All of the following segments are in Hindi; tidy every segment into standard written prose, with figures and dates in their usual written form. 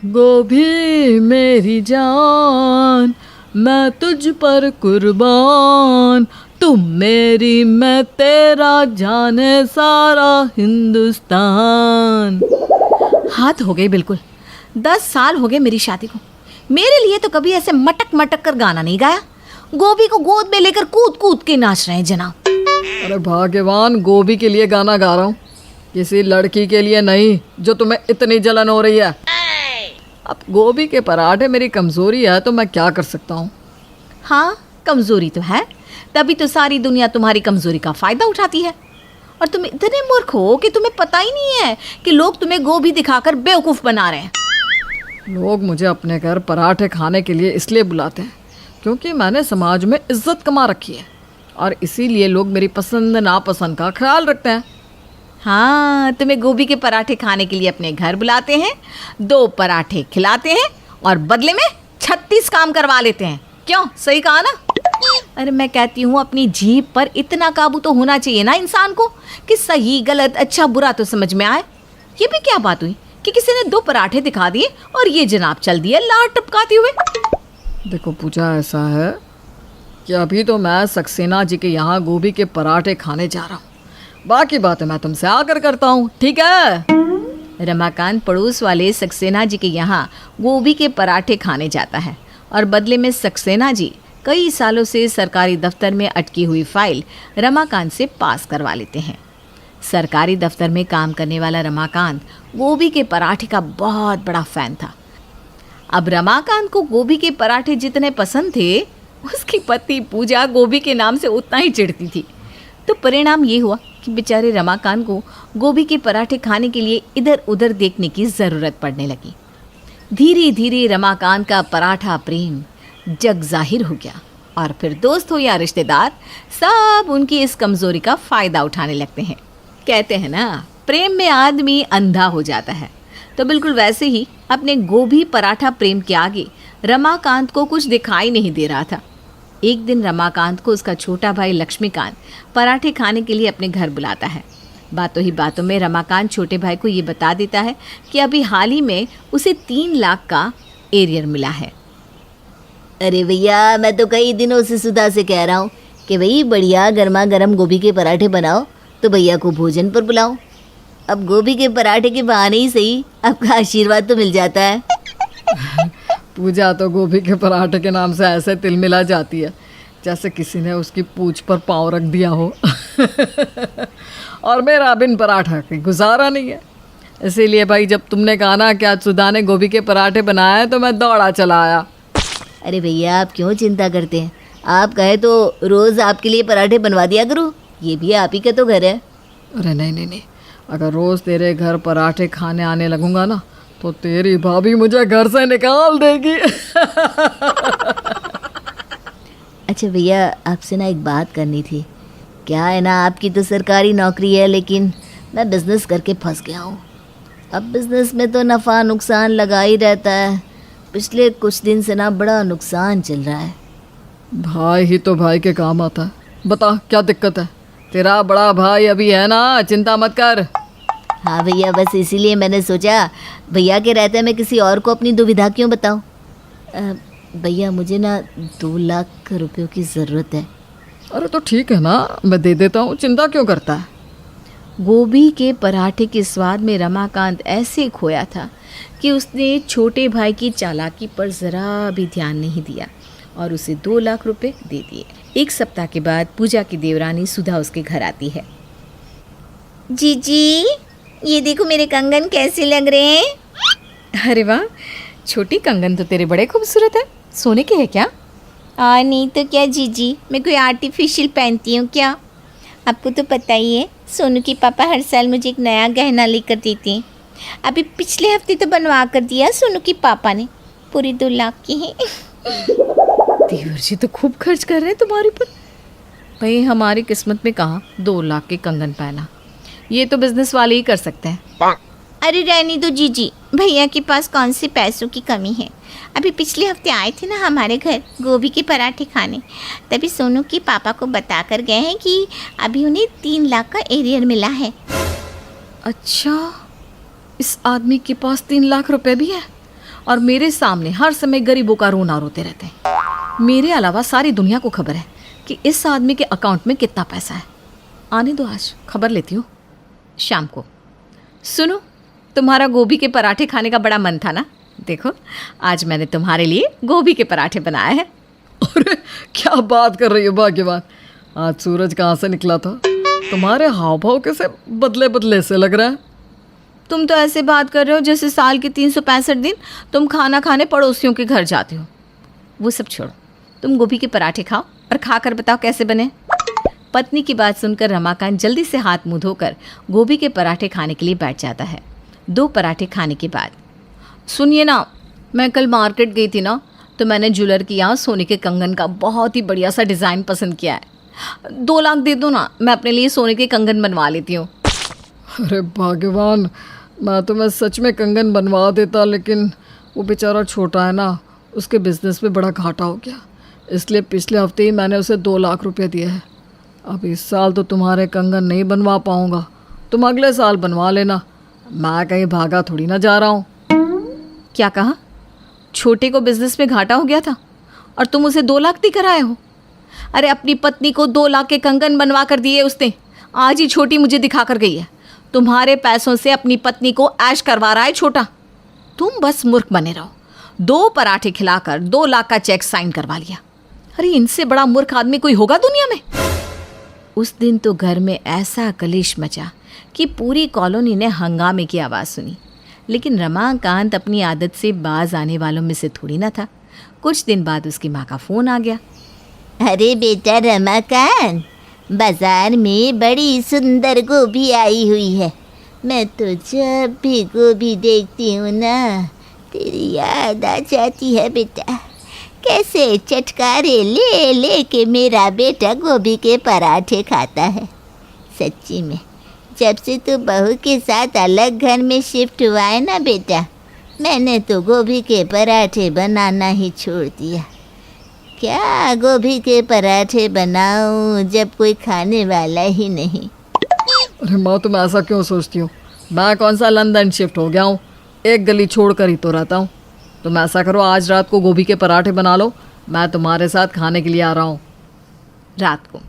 गोभी मेरी जान, मैं तुझ पर कुर्बान, तुम मेरी मैं तेरा, जाने सारा हिंदुस्तान। हाथ हो गई बिल्कुल। 10 साल हो गए मेरी शादी को, मेरे लिए तो कभी ऐसे मटक मटक कर गाना नहीं गाया। गोभी को गोद में लेकर कूद कूद के नाच रहे हैं जनाब। अरे भाग्यवान, गोभी के लिए गाना गा रहा हूँ, किसी लड़की के लिए नहीं जो तुम्हें इतनी जलन हो रही है। अब गोभी के पराठे मेरी कमजोरी है तो मैं क्या कर सकता हूँ। हाँ, कमजोरी तो है, तभी तो सारी दुनिया तुम्हारी कमजोरी का फायदा उठाती है। और तुम इतने मूर्ख हो कि तुम्हें पता ही नहीं है कि लोग तुम्हें गोभी दिखाकर बेवकूफ बना रहे हैं। लोग मुझे अपने घर पराठे खाने के लिए इसलिए बुलाते हैं क्योंकि मैंने समाज में इज्जत कमा रखी है, और इसीलिए लोग मेरी पसंद नापसंद का ख्याल रखते हैं। हाँ, तुम्हें गोभी के पराठे खाने के लिए अपने घर बुलाते हैं, 2 पराठे खिलाते हैं और बदले में 36 काम करवा लेते हैं। क्यों, सही कहा ना? अरे मैं कहती हूँ अपनी जीभ पर इतना काबू तो होना चाहिए ना इंसान को कि सही गलत अच्छा बुरा तो समझ में आए। ये भी क्या बात हुई कि किसी ने 2 पराठे दिखा दिए और ये जनाब चल दिए लार टपकाते हुए। देखो पूजा, ऐसा है कि अभी तो मैं सक्सेना जी के यहाँ गोभी के पराठे खाने जा रहा हूँ, बाकी बातें मैं तुमसे आकर करता हूँ, ठीक है? रमाकांत पड़ोस वाले सक्सेना जी के यहाँ गोभी के पराठे खाने जाता है और बदले में सक्सेना जी कई सालों से सरकारी दफ्तर में अटकी हुई फाइल रमाकांत से पास करवा लेते हैं। सरकारी दफ्तर में काम करने वाला रमाकांत गोभी के पराठे का बहुत बड़ा फैन था। अब रमाकांत को गोभी के पराठे जितने पसंद थे, उसकी पत्नी पूजा गोभी के नाम से उतना ही चिढ़ती थी। तो परिणाम ये हुआ कि बेचारे रमाकांत को गोभी के पराठे खाने के लिए इधर उधर देखने की ज़रूरत पड़ने लगी। धीरे धीरे रमाकांत का पराठा प्रेम जग जाहिर हो गया और फिर दोस्त हो या रिश्तेदार, सब उनकी इस कमज़ोरी का फ़ायदा उठाने लगते हैं। कहते हैं ना, प्रेम में आदमी अंधा हो जाता है। तो बिल्कुल वैसे ही अपने गोभी पराठा प्रेम के आगे रमाकांत को कुछ दिखाई नहीं दे रहा था। एक दिन रमाकांत को उसका छोटा भाई लक्ष्मीकांत पराठे खाने के लिए अपने घर बुलाता है। बातों ही बातों में रमाकांत छोटे भाई को ये बता देता है कि अभी हाल ही में उसे 3 लाख का एरियर मिला है। अरे भैया, मैं तो कई दिनों से सुधा से कह रहा हूँ कि भाई बढ़िया गर्मा गर्म गोभी के पराठे बनाओ तो भैया को भोजन पर बुलाओ। अब गोभी के पराठे के बहाने ही सही आपका आशीर्वाद तो मिल जाता है। पूजा तो गोभी के पराठे के नाम से ऐसे तिलमिला जाती है जैसे किसी ने उसकी पूंछ पर पाँव रख दिया हो। और मेरा बिन पराठा की गुजारा नहीं है। इसीलिए भाई, जब तुमने कहा ना कि आज सुधा ने गोभी के पराठे बनाए तो मैं दौड़ा चला आया। अरे भैया, आप क्यों चिंता करते हैं? आप कहे तो रोज़ आपके लिए पराठे बनवा दिया करो, ये भी आप ही का तो घर है। अरे नहीं नहीं नहीं, अगर रोज़ तेरे घर पराठे खाने आने लगूंगा ना तो तेरी भाभी मुझे घर से निकाल देगी। अच्छा भैया, आपसे ना एक बात करनी थी। क्या है ना, आपकी तो सरकारी नौकरी है लेकिन मैं बिज़नेस करके फंस गया हूँ। अब बिज़नेस में तो नफ़ा नुकसान लगा ही रहता है। पिछले कुछ दिन से ना बड़ा नुकसान चल रहा है। भाई ही तो भाई के काम आता है। बता क्या दिक्कत है? तेरा बड़ा भाई अभी है ना, चिंता मत कर। हाँ भैया, बस इसीलिए मैंने सोचा भैया के रहते मैं किसी और को अपनी दुविधा क्यों बताऊँ। भैया, मुझे ना 2 लाख रुपयों की ज़रूरत है। अरे तो ठीक है ना, मैं दे देता हूँ, चिंता क्यों करता है? गोभी के पराठे के स्वाद में रमाकांत ऐसे खोया था कि उसने छोटे भाई की चालाकी पर ज़रा भी ध्यान नहीं दिया और उसे 2 लाख रुपए दे दिए। 1 सप्ताह के बाद पूजा की देवरानी सुधा उसके घर आती है। जीजी, ये देखो मेरे कंगन कैसे लग रहे हैं। अरे वाह, छोटी कंगन तो तेरे बड़े खूबसूरत है। सोने के है क्या? नहीं तो क्या जीजी, मैं कोई आर्टिफिशियल पहनती हूँ क्या? आपको तो पता ही है, सोनू के पापा हर साल मुझे एक नया गहना लेकर देते हैं। अभी पिछले हफ्ते तो बनवा कर दिया सोनू के पापा ने, पूरी 2 लाख की है। देवर जी तो खूब खर्च कर रहे हैं तुम्हारे पर। भाई, हमारी किस्मत में कहाँ 2 लाख के कंगन पहना, ये तो बिजनेस वाले ही कर सकते हैं। अरे रहने दो जीजी, भैया के पास कौन से पैसों की कमी है। अभी पिछले हफ्ते आए थे ना हमारे घर गोभी के पराठे खाने, तभी सोनू के पापा को बता कर गए हैं कि अभी उन्हें 3 लाख का एरियर मिला है। अच्छा, इस आदमी के पास 3 लाख रुपए भी है और मेरे सामने हर समय गरीबों का रोना रोते रहते हैं। मेरे अलावा सारी दुनिया को खबर है कि इस आदमी के अकाउंट में कितना पैसा है। आने दो, आज खबर लेती हूँ शाम को। सुनो, तुम्हारा गोभी के पराठे खाने का बड़ा मन था ना? देखो, आज मैंने तुम्हारे लिए गोभी के पराठे बनाए हैं। अरे क्या बात कर रही हो भाग्यवान, आज सूरज कहाँ से निकला था? तुम्हारे हाव भाव कैसे बदले बदले से लग रहा है। तुम तो ऐसे बात कर रहे हो जैसे साल के 365 दिन तुम खाना खाने पड़ोसियों के घर जाते हो। वो सब छोड़ो, तुम गोभी के पराठे खाओ और खाकर बताओ कैसे बने। पत्नी की बात सुनकर रमाकांत जल्दी से हाथ मुंह धोकर गोभी के पराठे खाने के लिए बैठ जाता है। 2 पराठे खाने के बाद, सुनिए ना, मैं कल मार्केट गई थी ना, तो मैंने ज्वेलर के यहाँ सोने के कंगन का बहुत ही बढ़िया सा डिज़ाइन पसंद किया है। 2 लाख दे दो ना, मैं अपने लिए सोने के कंगन बनवा लेती हूँ। अरे भाग्यवान, मैं तुम्हें सच में कंगन बनवा देता, लेकिन वो बेचारा छोटा है ना, उसके बिजनेस में बड़ा घाटा हो गया, इसलिए पिछले हफ्ते ही मैंने उसे 2 लाख रुपए दिए हैं। अब इस साल तो तुम्हारे कंगन नहीं बनवा पाऊँगा, तुम अगले साल बनवा लेना, मैं कहीं भागा थोड़ी ना जा रहा हूँ। क्या कहा? छोटे को बिजनेस में घाटा हो गया था और तुम उसे 2 लाख देकर आए हो? अरे अपनी पत्नी को 2 लाख के कंगन बनवा कर दिए उसने, आज ही छोटी मुझे दिखा कर गई है। तुम्हारे पैसों से अपनी पत्नी को ऐश करवा रहा है छोटा। तुम बस मूर्ख बने रहो। 2 पराठे खिलाकर 2 लाख का चेक साइन करवा लिया। अरे इनसे बड़ा मूर्ख आदमी कोई होगा दुनिया में? उस दिन तो घर में ऐसा कलेश मचा कि पूरी कॉलोनी ने हंगामे की आवाज़ सुनी। लेकिन रमाकांत अपनी आदत से बाज आने वालों में से थोड़ी ना था। कुछ दिन बाद उसकी माँ का फ़ोन आ गया। अरे बेटा रमाकांत, बाजार में बड़ी सुंदर गोभी आई हुई है। मैं तो जब भी गोभी देखती हूँ ना, तेरी याद आ जाती है बेटा। कैसे चटकारे ले ले के मेरा बेटा गोभी के पराठे खाता है। सच्ची में जब से तू बहू के साथ अलग घर में शिफ्ट हुआ है ना बेटा, मैंने तो गोभी के पराठे बनाना ही छोड़ दिया। क्या गोभी के पराठे बनाऊं जब कोई खाने वाला ही नहीं। अरे माँ, तुम ऐसा क्यों सोचती हो? मैं कौन सा लंदन शिफ्ट हो गया हूँ, एक गली छोड़ कर ही तो रहता हूँ। तुम ऐसा करो, आज रात को गोभी के पराठे बना लो, मैं तुम्हारे साथ खाने के लिए आ रहा हूँ। रात को?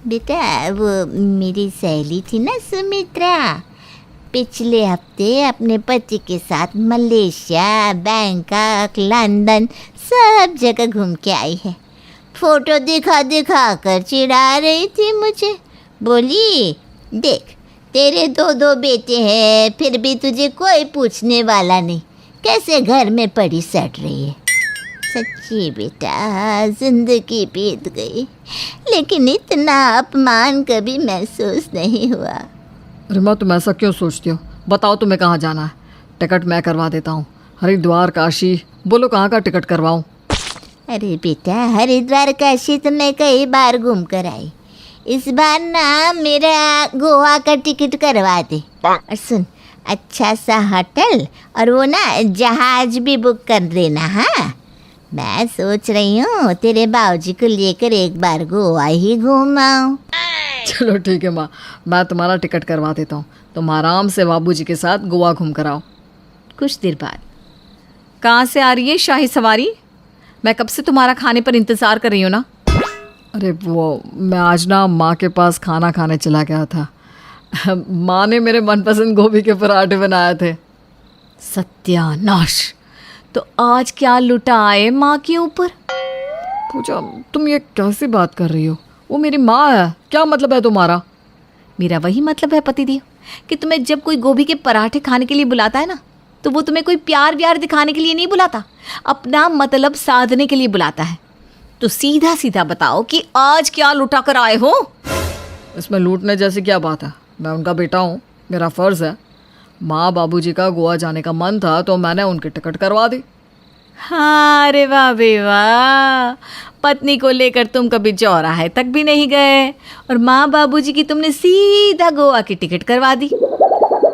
बेटा वो मेरी सहेली थी ना सुमित्रा, पिछले हफ्ते अपने पति के साथ मलेशिया, बैंकॉक, लंदन सब जगह घूम के आई है। फोटो दिखा दिखा कर चिढ़ा रही थी मुझे। बोली, देख तेरे 2 बेटे हैं, फिर भी तुझे कोई पूछने वाला नहीं, कैसे घर में पड़ी सड़ रही है। सच्ची बेटा, जिंदगी बीत गई, लेकिन इतना अपमान कभी महसूस नहीं हुआ। अरे माँ, तुम ऐसा क्यों सोचती हो? बताओ तुम्हें कहाँ जाना है, टिकट मैं करवा देता हूँ। हरिद्वार, काशी, बोलो कहाँ का टिकट करवाऊँ? अरे बेटा, हरिद्वार काशी तो मैं कई बार घूम कर आई, इस बार ना मेरा गोवा का टिकट करवा दे। और सुन, अच्छा सा होटल और वो ना जहाज भी बुक कर देना। हाँ, मैं सोच रही हूँ तेरे बाबूजी को लेकर एक बार गोवा ही घूम आऊँ। चलो ठीक है माँ, मैं तुम्हारा टिकट करवा देता हूँ, तुम आराम से बाबूजी के साथ गोवा घूम कर आओ। कुछ देर बाद, कहाँ से आ रही है शाही सवारी? मैं कब से तुम्हारा खाने पर इंतज़ार कर रही हूँ ना। अरे वो मैं आज ना माँ के पास खाना खाने चला गया था। माँ ने मेरे मनपसंद गोभी के पराठे बनाए थे। सत्यानाश! तो आज क्या लुटा आए माँ के ऊपर? पूजा, तुम ये कैसी बात कर रही हो? वो मेरी माँ है, क्या मतलब है तुम्हारा? मेरा वही मतलब है पतिदेव, कि तुम्हें जब कोई गोभी के पराठे खाने के लिए बुलाता है ना, तो वो तुम्हें कोई प्यार व्यार दिखाने के लिए नहीं बुलाता, अपना मतलब साधने के लिए बुलाता है। तो सीधा सीधा बताओ कि आज क्या लुटा कर आए हो? इसमें लूटने जैसी क्या बात है? मैं उनका बेटा हूँ, मेरा फ़र्ज़ है। माँ बाबूजी का गोवा जाने का मन था तो मैंने उनकी टिकट करवा दी। हाँ, अरे वाह बे वाह, पत्नी को लेकर तुम कभी चौराहे तक भी नहीं गए और माँ बाबूजी की तुमने सीधा गोवा की टिकट करवा दी।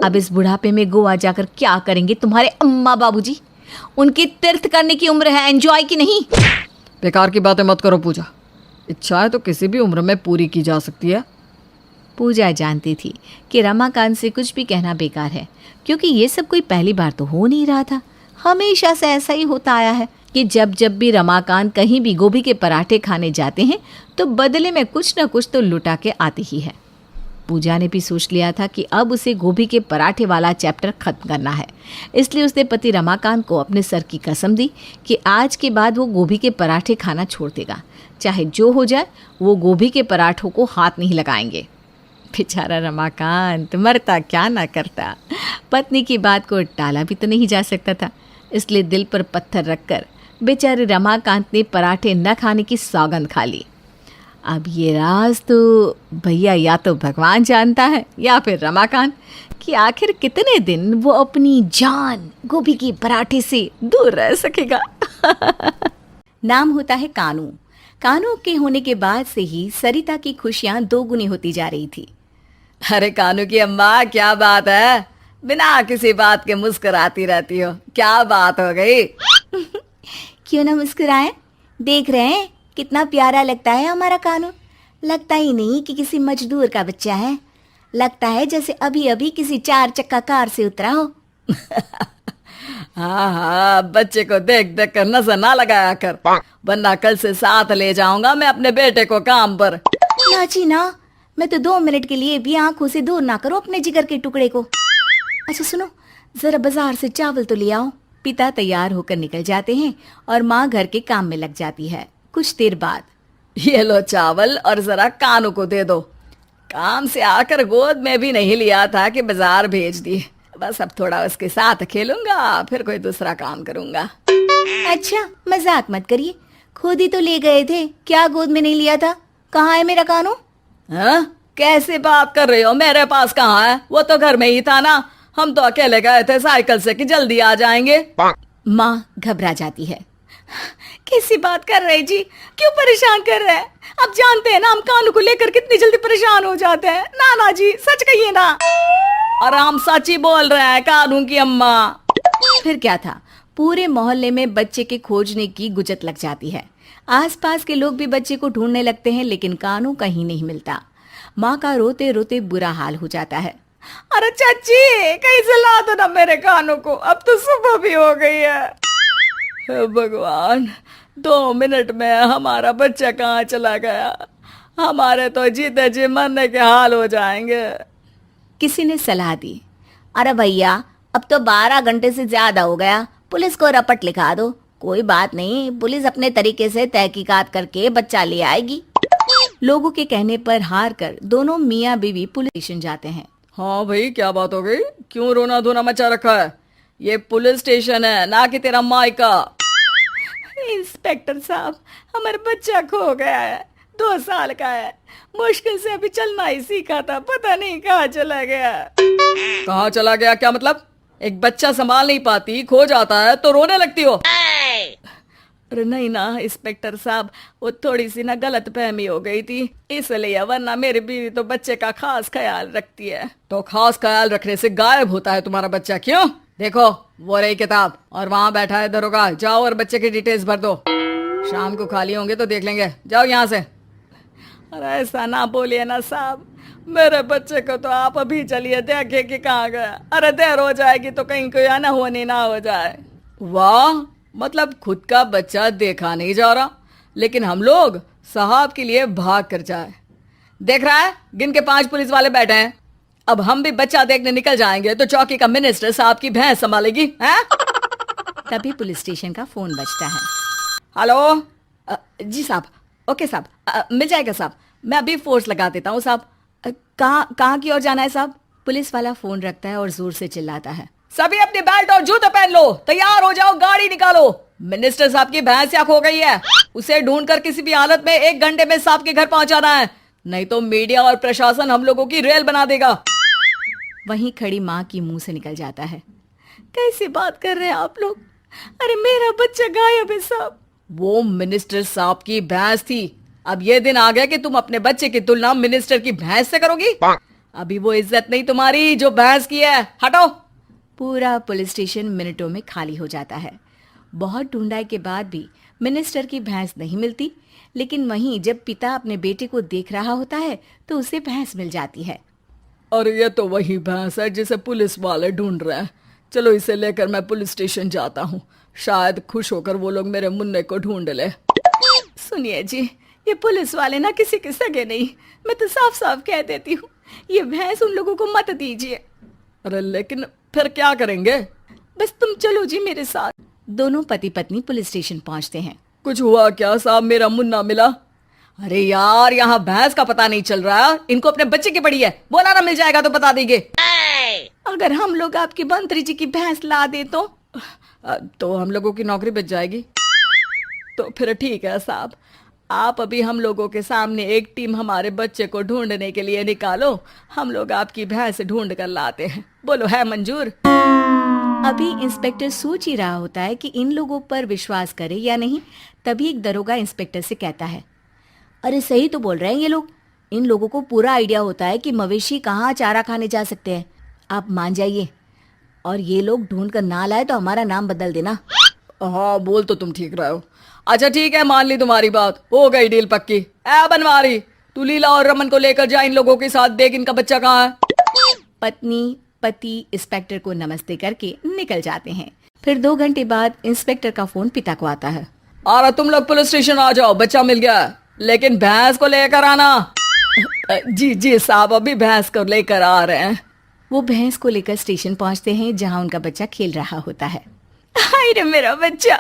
अब इस बुढ़ापे में गोवा जाकर क्या करेंगे तुम्हारे अम्मा बाबूजी? उनकी तीर्थ करने की उम्र है, एंजॉय की नहीं। बेकार की बातें मत करो पूजा, इच्छाएं तो किसी भी उम्र में पूरी की जा सकती है। पूजा जानती थी कि रमाकांत से कुछ भी कहना बेकार है, क्योंकि ये सब कोई पहली बार तो हो नहीं रहा था। हमेशा से ऐसा ही होता आया है कि जब जब भी रमाकांत कहीं भी गोभी के पराठे खाने जाते हैं तो बदले में कुछ न कुछ तो लुटा के आते ही है। पूजा ने भी सोच लिया था कि अब उसे गोभी के पराठे वाला चैप्टर खत्म करना है, इसलिए उसने पति रमाकांत को अपने सर की कसम दी कि आज के बाद वो गोभी के पराठे खाना छोड़ देगा, चाहे जो हो जाए वो गोभी के पराठों को हाथ नहीं लगाएंगे। बेचारा रमाकांत मरता क्या ना करता, पत्नी की बात को टाला भी तो नहीं जा सकता था, इसलिए दिल पर पत्थर रखकर बेचारे रमाकांत ने पराठे न खाने की सौगंध खा ली। अब ये राज तो भैया या तो भगवान जानता है या फिर रमाकांत कि आखिर कितने दिन वो अपनी जान गोभी के पराठे से दूर रह सकेगा। नाम होता है कानू। कानू के होने के बाद से ही सरिता की खुशियां दोगुनी होती जा रही थी। अरे कानू की अम्मा, क्या बात है, बिना किसी बात के मुस्कुराती रहती हो, क्या बात हो गई? क्यों ना मुस्कुराए, देख रहे हैं कितना प्यारा लगता है हमारा कानू। लगता ही नहीं कि किसी मजदूर का बच्चा है, लगता है जैसे अभी अभी किसी 4 चक्का कार से उतरा हो। हाँ हाँ, बच्चे को देख देख कर नजर ना लगाया कर, वरना कल से साथ ले जाऊंगा मैं अपने बेटे को काम पर। ना जी ना, मैं तो 2 मिनट के लिए भी आंखों से दूर ना करो अपने जिगर के टुकड़े को। अच्छा सुनो, जरा बाजार से चावल तो ले आओ। पिता तैयार होकर निकल जाते हैं और माँ घर के काम में लग जाती है। कुछ देर बाद, ये लो चावल और जरा कानू को दे दो, काम से आकर गोद में भी नहीं लिया था कि बाजार भेज दी। बस अब थोड़ा उसके साथ खेलूंगा, फिर कोई दूसरा काम करूंगा। अच्छा मजाक मत करिए, खुद ही तो ले गए थे, क्या गोद में नहीं लिया था? कहाँ है मेरा कानू? हाँ, कैसे बात कर रहे हो, मेरे पास कहाँ है, वो तो घर में ही था ना, हम तो अकेले गए थे साइकिल से कि जल्दी आ जाएंगे। माँ घबरा जाती है। कैसी बात कर रहे जी, क्यों परेशान कर रहे हैं? आप जानते हैं ना हम कानू को लेकर कितनी जल्दी परेशान हो जाते हैं। नाना जी सच कहिए ना। और हम सच ही बोल रहे हैं कानू की अम्मा। फिर क्या था, पूरे मोहल्ले में बच्चे के खोजने की गुजत लग जाती है। आसपास के लोग भी बच्चे को ढूंढने लगते हैं, लेकिन कानू कहीं नहीं मिलता। माँ का रोते रोते बुरा हाल हो जाता है। अरे चाची, कहीं से ला दो ना मेरे कानू को, अब तो सुबह भी हो गई है। हे भगवान, 2 मिनट में हमारा बच्चा कहाँ चला गया, हमारे तो जीते जी मरने के हाल हो जाएंगे। किसी ने सलाह दी, अरे भैया अब तो 12 घंटे से ज्यादा हो गया, पुलिस को रपट लिखा दो। कोई बात नहीं, पुलिस अपने तरीके से तहकीकात करके बच्चा ले आएगी। लोगों के कहने पर हार कर दोनों मियाँ बीवी पुलिस स्टेशन जाते हैं। हाँ भाई, क्या बात हो गई, क्यों रोना धोना मचा रखा है? ये पुलिस स्टेशन है ना कि तेरा मायका। इंस्पेक्टर साहब, हमारा बच्चा खो गया है, 2 साल का है, मुश्किल से अभी चलना ही सीखा था, पता नहीं कहाँ चला गया। कहाँ चला गया क्या मतलब? एक बच्चा संभाल नहीं पाती, खो जाता है तो रोने लगती हो? अरे नहीं ना इंस्पेक्टर साहब, वो थोड़ी सी ना गलत फहमी हो गई थी इसलिए, वरना मेरी बीवी तो बच्चे का खास ख्याल रखती है। तो खास ख्याल रखने से गायब होता है तुम्हारा बच्चा क्यों? देखो वो रही किताब और वहाँ बैठा है दरोगा, जाओ और बच्चे की डिटेल्स भर दो, शाम को खाली होंगे तो देख लेंगे, जाओ यहाँ से। अरे ऐसा ना बोलिए ना साहब, मेरे बच्चे को तो आप अभी चलिए देखे कि कहाँ गया। अरे देर हो जाएगी तो कहीं कोई अनहोनी ना हो जाए। वाह, मतलब खुद का बच्चा देखा नहीं जा रहा, लेकिन हम लोग साहब के लिए भाग कर जाए। देख रहा है, गिन के 5 पुलिस वाले बैठे हैं, अब हम भी बच्चा देखने निकल जाएंगे तो चौकी का मिनिस्टर साहब की भैंस संभालेगी हैं? तभी पुलिस स्टेशन का फोन बजता है। हेलो, जी साहब, ओके साहब, मिल जाएगा साहब, मैं अभी फोर्स लगा देता हूँ साहब। कहाँ की ओर जाना है साहब? पुलिस वाला फोन रखता है और जोर से चिल्लाता है, सभी अपनी बेल्ट और जूते पहन लो, तैयार हो जाओ, गाड़ी निकालो, मिनिस्टर साहब की भैंस या खो गई है, उसे ढूंढकर किसी भी हालत में 1 घंटे में साहब के घर पहुंचाना है, नहीं तो मीडिया और प्रशासन हम लोगों की रेल बना देगा। वहीं खड़ी माँ की मुंह से निकल जाता है, कैसी बात कर रहे हैं आप लोग? अरे मेरा बच्चा गायब है साहब। वो मिनिस्टर साहब की भैंस थी, अब ये दिन आ गया कि तुम अपने बच्चे की तुलना मिनिस्टर की भैंस से करोगी? अभी वो इज्जत नहीं तुम्हारी जो भैंस की है, हटो। पूरा पुलिस स्टेशन मिनटों में खाली हो जाता है। बहुत ढूंढाई के बाद भी मिनिस्टर की भैंस नहीं मिलती, लेकिन वहीं जब पिता अपने बेटे को देख रहा होता है तो उसे भैंस मिल जाती है। और ये तो वही भैंस है जिसे पुलिस वाले ढूंढ रहे हैं, चलो इसे लेकर मैं पुलिस स्टेशन जाता हूँ, शायद खुश होकर वो लोग मेरे मुन्ने को ढूंढ ले। सुनिए जी, ये पुलिस वाले ना किसी के सगे नहीं, मैं तो साफ साफ कह देती हूँ, ये भैंस उन लोगों को मत दीजिए। अरे लेकिन फिर क्या करेंगे? बस तुम चलो जी मेरे साथ। दोनों पति पत्नी पुलिस स्टेशन पहुंचते हैं। कुछ हुआ क्या साहब, मेरा मुन्ना मिला? अरे यार, यहाँ भैंस का पता नहीं चल रहा, इनको अपने बच्चे की पड़ी है, बोला ना मिल जाएगा तो बता देंगे। अगर हम लोग आपकी मंत्री जी की भैंस ला दे तो हम लोगों की नौकरी बच जाएगी। तो फिर ठीक है साहब, आप अभी हम लोगों के सामने एक टीम हमारे बच्चे को ढूंढने के लिए निकालो, हम लोग आपकी भैंस ढूंढ कर लाते हैं। बोलो है मंजूर? अभी इंस्पेक्टर सोच ही रहा होता है कि इन लोगों पर विश्वास करे या नहीं, तभी एक दरोगा इंस्पेक्टर से कहता है, अरे सही तो बोल रहे हैं ये लोग, इन लोगों को पूरा आइडिया होता है कि मवेशी कहाँ चारा खाने जा सकते हैं। आप मान जाइए, और ये लोग ढूंढ कर ना लाए तो हमारा नाम बदल देना। हाँ बोल तो तुम ठीक रहे हो। अच्छा ठीक है, मान ली तुम्हारी बात, हो गई डील पक्की। ए बनवारी, तू लीला और रमन को लेकर जा इन लोगों के साथ, देख इनका बच्चा कहाँ है। पत्नी पति इंस्पेक्टर को नमस्ते करके निकल जाते हैं। फिर 2 घंटे बाद इंस्पेक्टर का फोन पिता को आता है। अरे तुम लोग पुलिस स्टेशन आ जाओ, बच्चा मिल गया, लेकिन भैंस को लेकर आना। जी जी साहब, अभी भैंस को लेकर आ रहे हैं। वो भैंस को लेकर स्टेशन पहुंचते हैं, जहां उनका बच्चा खेल रहा होता है। हाय रे मेरा बच्चा।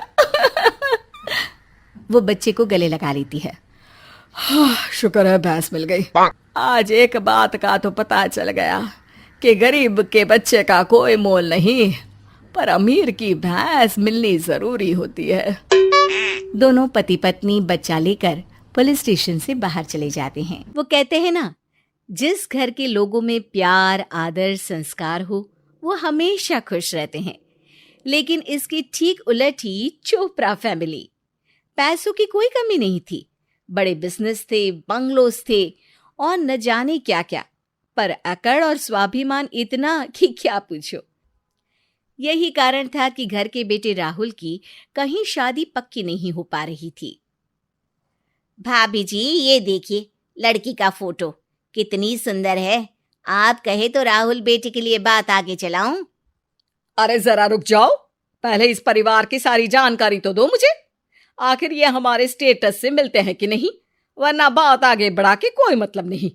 वो बच्चे को गले लगा लेती है। शुक्र है भैंस मिल गई। आज एक बात का तो पता चल गया कि गरीब के बच्चे का कोई मोल नहीं, पर अमीर की भैंस मिलनी जरूरी होती है। दोनों पति पत्नी बच्चा लेकर पुलिस स्टेशन से बाहर चले जाते हैं। वो कहते हैं ना, जिस घर के लोगों में प्यार आदर संस्कार हो वो हमेशा खुश रहते हैं। लेकिन इसकी ठीक उलट ही चोपड़ा फैमिली। पैसों की कोई कमी नहीं थी, बड़े बिजनेस थे, बंगलोज थे और न जाने क्या क्या, पर अकड़ और स्वाभिमान इतना कि क्या पूछो। यही कारण था कि घर के बेटे राहुल की कहीं शादी पक्की नहीं हो पा रही थी। भाभी जी ये देखिए लड़की का फोटो कितनी सुंदर है, आप कहे तो राहुल बेटे के लिए बात आगे चलाऊं? अरे जरा रुक जाओ, पहले इस परिवार की सारी जानकारी तो दो मुझे। आखिर ये हमारे स्टेटस से मिलते हैं कि नहीं, वरना बात आगे बढ़ा के कोई मतलब नहीं।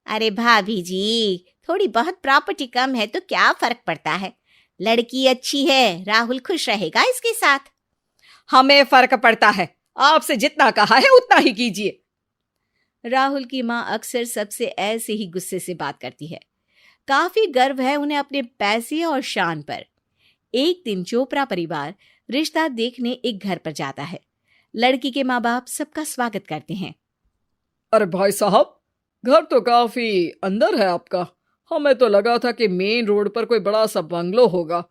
अरे भाभी जी, थोड़ी बहुत प्रॉपर्टी कम है तो क्या फर्क पड़ता है, लड़की अच्छी है, राहुल खुश रहेगा इसके साथ। हमें फर्क पड़ता है, आपसे जितना कहा है उतना ही कीजिए। राहुल की माँ अक्सर सबसे ऐसे ही गुस्से से बात करती है। काफी गर्व है उन्हें अपने पैसे और शान पर। एक दिन चोपड़ा परिवार रिश्ता देखने एक घर पर जाता है। लड़की के माँ बाप सबका स्वागत करते हैं। अरे भाई साहब, घर तो काफी अंदर है आपका, हमें तो लगा था कि मेन रोड पर कोई बड़ा सा बंगलो होगा।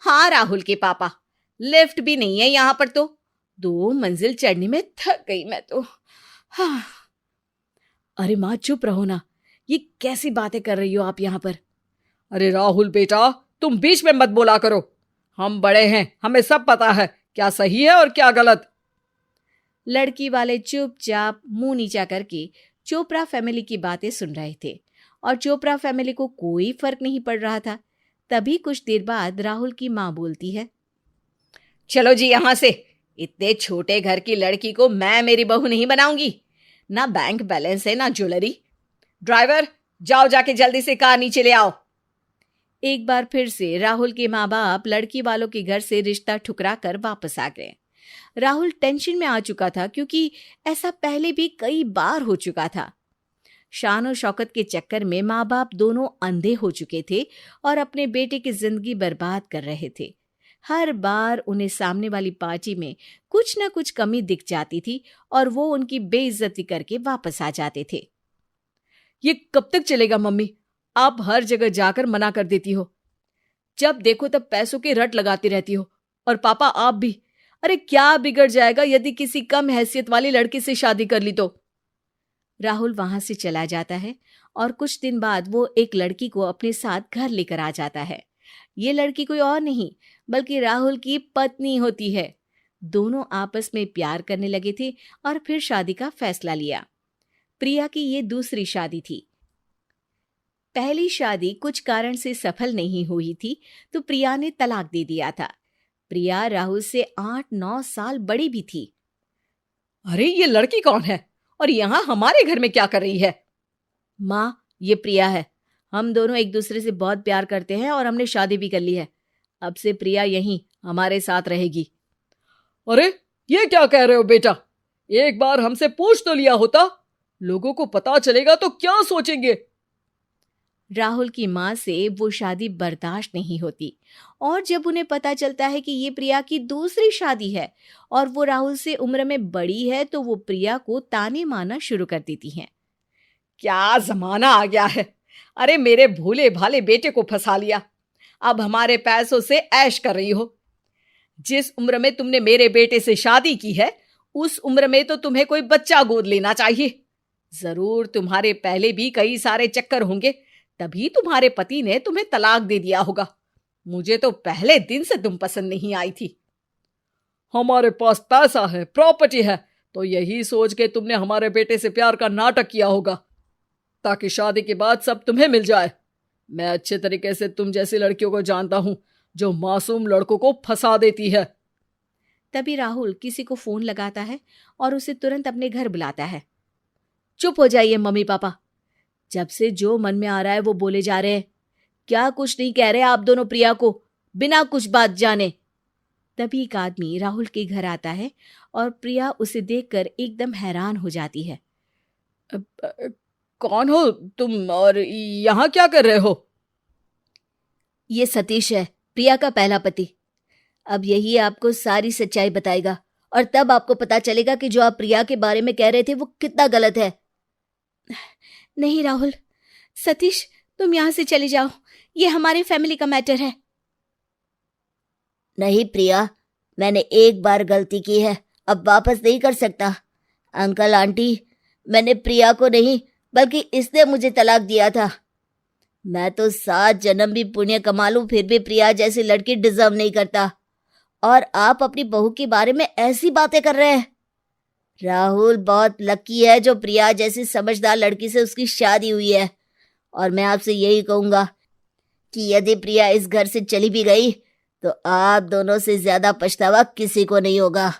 हाँ राहुल के पापा, लिफ्ट भी नहीं है यहाँ पर, तो 2 मंजिल चढ़ने में थक गई मैं तो। हाँ। अरे माँ चुप रहो ना, ये कैसी बातें कर रही हो आप यहाँ पर? अरे राहुल बेटा, तुम बीच में मत बोला करो, हम बड़े हैं, हमें सब पता है क्या सही है और क्या गलत। लड़की वाले चुपचाप मुंह नीचा करके चोपड़ा फैमिली की बातें सुन रहे थे और चोपड़ा फैमिली को कोई फर्क नहीं पड़ रहा था। तभी कुछ देर बाद राहुल की माँ बोलती है, चलो जी यहाँ से, इतने छोटे घर की लड़की को मैं मेरी बहू नहीं बनाऊंगी। ना बैंक बैलेंस है ना ज्वेलरी। ड्राइवर जाओ, जाके जल्दी से कार नीचे ले आओ। एक बार फिर से राहुल के माँ बाप लड़की वालों के घर से रिश्ता ठुकरा कर वापस आ गए। राहुल टेंशन में आ चुका था, क्योंकि ऐसा पहले भी कई बार हो चुका था। शान और शौकत के चक्कर में माँ बाप दोनों अंधे हो चुके थे और अपने बेटे की जिंदगी बर्बाद कर रहे थे। हर बार उन्हें सामने वाली पार्टी में कुछ न कुछ कमी दिख जाती थी और वो उनकी बेइज्जती करके वापस आ जाते थे। ये कब तक चलेगा मम्मी? आप हर जगह जाकर मना कर देती हो, जब देखो तब पैसों की रट लगाती रहती हो, और पापा आप भी। अरे क्या बिगड़ जाएगा यदि किसी कम हैसियत वाली लड़की से शादी कर ली तो? राहुल वहां से चला जाता है और कुछ दिन बाद वो एक लड़की को अपने साथ घर लेकर आ जाता है। ये लड़की कोई और नहीं बल्कि राहुल की पत्नी होती है। दोनों आपस में प्यार करने लगे थे और फिर शादी का फैसला लिया। प्रिया की ये दूसरी शादी थी। पहली शादी कुछ कारण से सफल नहीं हुई थी तो प्रिया ने तलाक दे दिया था। प्रिया राहुल से 8-9 साल बड़ी भी थी। अरे ये लड़की कौन है और यहाँ हमारे घर में क्या कर रही है? माँ, ये प्रिया है। हम दोनों एक दूसरे से बहुत प्यार करते हैं और हमने शादी भी कर ली है। अब से प्रिया यहीं हमारे साथ रहेगी। अरे ये क्या कह रहे हो बेटा? एक बार हमसे पूछ तो लिया होता। लोगों को पता चलेगा तो क्या सोचेंगे? राहुल की माँ से वो शादी बर्दाश्त नहीं होती और जब उन्हें पता चलता है कि ये प्रिया की दूसरी शादी है और वो राहुल से उम्र में बड़ी है तो वो प्रिया को ताने मारना शुरू कर देती हैं। क्या जमाना आ गया है। अरे मेरे भोले भाले बेटे को फंसा लिया। अब हमारे पैसों से ऐश कर रही हो। जिस उम्र में तुमने मेरे बेटे से शादी की है उस उम्र में तो तुम्हें कोई बच्चा गोद लेना चाहिए। जरूर तुम्हारे पहले भी कई सारे चक्कर होंगे, तभी तुम्हारे पति ने तुम्हें तलाक दे दिया होगा। मुझे तो पहले दिन से तुम पसंद नहीं आई थी। हमारे पास पैसा है, प्रॉपर्टी है, तो यही सोच के तुमने हमारे बेटे से प्यार का नाटक किया होगा ताकि शादी के बाद सब तुम्हें मिल जाए। मैं अच्छे तरीके से तुम जैसी लड़कियों को जानता हूं जो मासूम लड़कों को फंसा देती है। तभी राहुल किसी को फोन लगाता है और उसे तुरंत अपने घर बुलाता है। चुप हो जाइए मम्मी पापा, जब से जो मन में आ रहा है वो बोले जा रहे हैं। क्या कुछ नहीं कह रहे आप दोनों प्रिया को बिना कुछ बात जाने। तभी एक आदमी राहुल के घर आता है और प्रिया उसे देखकर एकदम हैरान हो जाती है। कौन हो तुम और यहाँ क्या कर रहे हो? ये सतीश है, प्रिया का पहला पति। अब यही आपको सारी सच्चाई बताएगा और तब आपको पता चलेगा कि जो आप प्रिया के बारे में कह रहे थे वो कितना गलत है। नहीं राहुल, सतीश तुम यहाँ से चले जाओ, ये हमारे फैमिली का मैटर है। नहीं प्रिया, मैंने एक बार गलती की है, अब वापस नहीं कर सकता। अंकल आंटी, मैंने प्रिया को नहीं बल्कि इसने मुझे तलाक दिया था। मैं तो 7 जन्म भी पुण्य कमा लूं फिर भी प्रिया जैसी लड़की डिजर्व नहीं करता। और आप अपनी बहू के बारे में ऐसी बातें कर रहे हैं। राहुल बहुत लकी है जो प्रिया जैसी समझदार लड़की से उसकी शादी हुई है। और मैं आपसे यही कहूंगा कि यदि प्रिया इस घर से चली भी गई तो आप दोनों से ज्यादा पछतावा किसी को नहीं होगा।